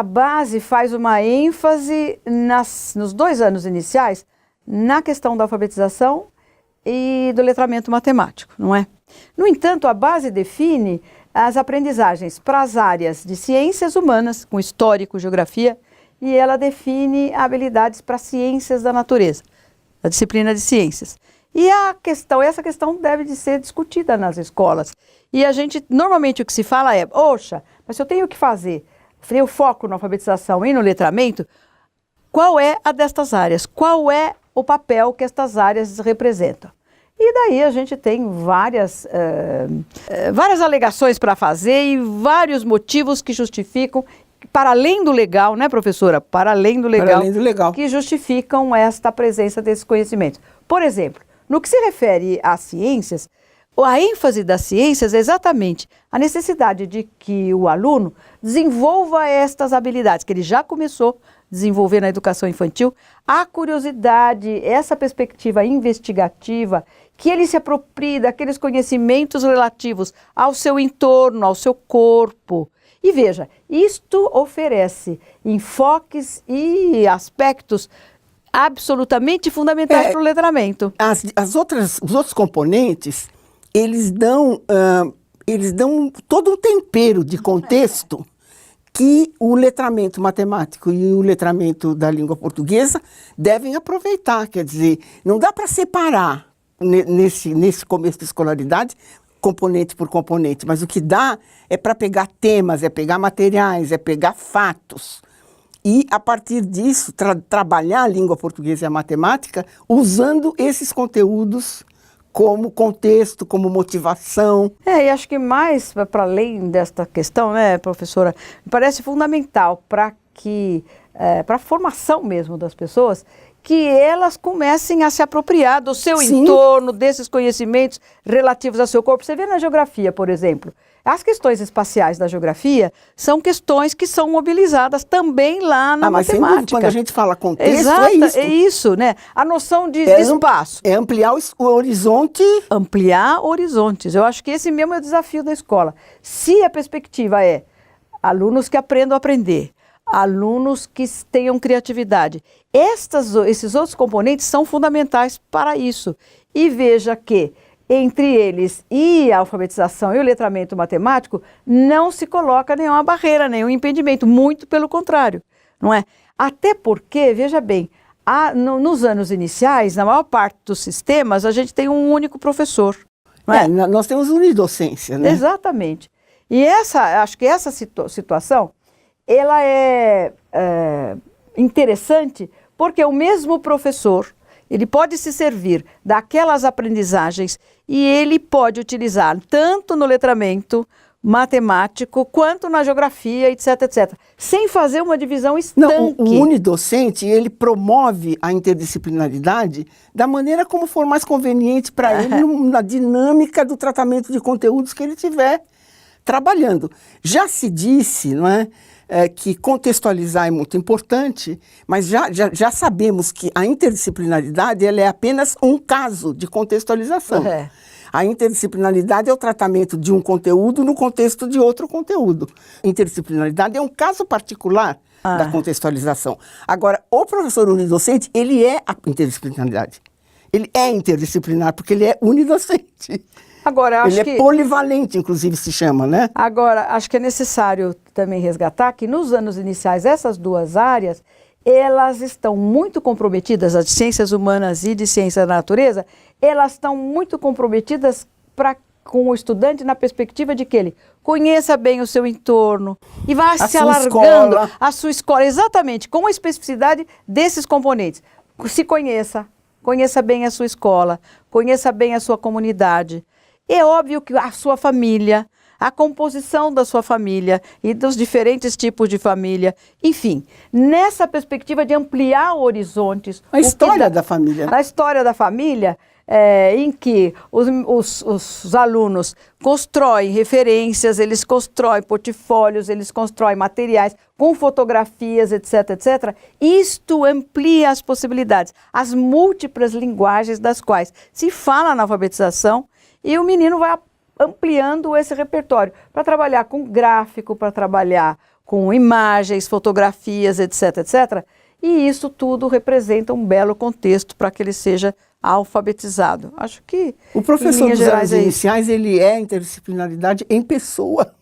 a base faz uma ênfase nos 2 anos iniciais na questão da alfabetização e do letramento matemático, não é? No entanto, a base define as aprendizagens para as áreas de ciências humanas, com histórico, geografia, e ela define habilidades para ciências da natureza, a disciplina de ciências. E essa questão deve de ser discutida nas escolas. E a gente, normalmente o que se fala é, poxa, mas se eu tenho que fazer, o foco na alfabetização e no letramento, qual é a destas áreas? Qual é o papel que estas áreas representam? E daí a gente tem várias alegações para fazer e vários motivos que justificam, para além do legal, né, professora? Para além do legal, que justificam esta presença desses conhecimentos. Por exemplo, no que se refere às ciências, a ênfase das ciências é exatamente a necessidade de que o aluno desenvolva estas habilidades, que ele já começou a desenvolver na educação infantil, a curiosidade, essa perspectiva investigativa, que ele se aproprie daqueles conhecimentos relativos ao seu entorno, ao seu corpo. E veja, isto oferece enfoques e aspectos absolutamente fundamentais para o letramento. Os outros componentes, eles dão todo um tempero de contexto que o letramento matemático e o letramento da língua portuguesa devem aproveitar. Quer dizer, não dá para separar nesse começo de escolaridade componente por componente, mas o que dá é para pegar temas, é pegar materiais, é pegar fatos. E, a partir disso, trabalhar a língua portuguesa e a matemática usando esses conteúdos como contexto, como motivação. E acho que mais para além desta questão, né, professora, me parece fundamental para a formação mesmo das pessoas, que elas comecem a se apropriar do seu entorno, desses conhecimentos relativos ao seu corpo. Você vê na geografia, por exemplo, as questões espaciais da geografia são questões que são mobilizadas também lá na matemática. Quando a gente fala contexto, é isso. É isso, né? A noção de espaço. É ampliar o horizonte. Ampliar horizontes. Eu acho que esse mesmo é o desafio da escola. Se a perspectiva é alunos que aprendam a aprender, alunos que tenham criatividade, esses outros componentes são fundamentais para isso. E veja que entre eles e a alfabetização e o letramento matemático, não se coloca nenhuma barreira, nenhum impedimento, muito pelo contrário, não é? Até porque, veja bem, nos anos iniciais, na maior parte dos sistemas, a gente tem um único professor. Não é? Nós temos unidocência, né? Exatamente. E acho que essa situação, ela é interessante porque o mesmo professor, ele pode se servir daquelas aprendizagens e ele pode utilizar tanto no letramento matemático quanto na geografia, etc, etc, sem fazer uma divisão estanque. Não, o unidocente, ele promove a interdisciplinaridade da maneira como for mais conveniente para ele na dinâmica do tratamento de conteúdos que ele estiver trabalhando. Já se disse, não é? Que contextualizar é muito importante, mas já sabemos que a interdisciplinaridade ela é apenas um caso de contextualização. A interdisciplinaridade é o tratamento de um conteúdo no contexto de outro conteúdo. A interdisciplinaridade é um caso particular da contextualização. Agora, o professor unidocente, ele é a interdisciplinaridade. Ele é interdisciplinar porque ele é unidocente. Agora, ele é polivalente, inclusive, se chama, né? Agora, acho que é necessário também resgatar que nos anos iniciais, essas duas áreas, elas estão muito comprometidas, as de ciências humanas e de ciência da natureza, elas estão muito comprometidas com o estudante na perspectiva de que ele conheça bem o seu entorno e vá se alargando a sua escola, exatamente, com a especificidade desses componentes. Se conheça bem a sua escola, conheça bem a sua comunidade. É óbvio que a sua família, a composição da sua família e dos diferentes tipos de família, enfim, nessa perspectiva de ampliar horizontes. A história da família. A história da família, em que os alunos constroem referências, eles constroem portfólios, eles constroem materiais com fotografias, etc, etc. Isto amplia as possibilidades, as múltiplas linguagens das quais se fala na alfabetização, e o menino vai ampliando esse repertório para trabalhar com gráfico, para trabalhar com imagens, fotografias, etc, etc. E isso tudo representa um belo contexto para que ele seja alfabetizado. Acho que o professor dos anos iniciais, ele é interdisciplinaridade em pessoa.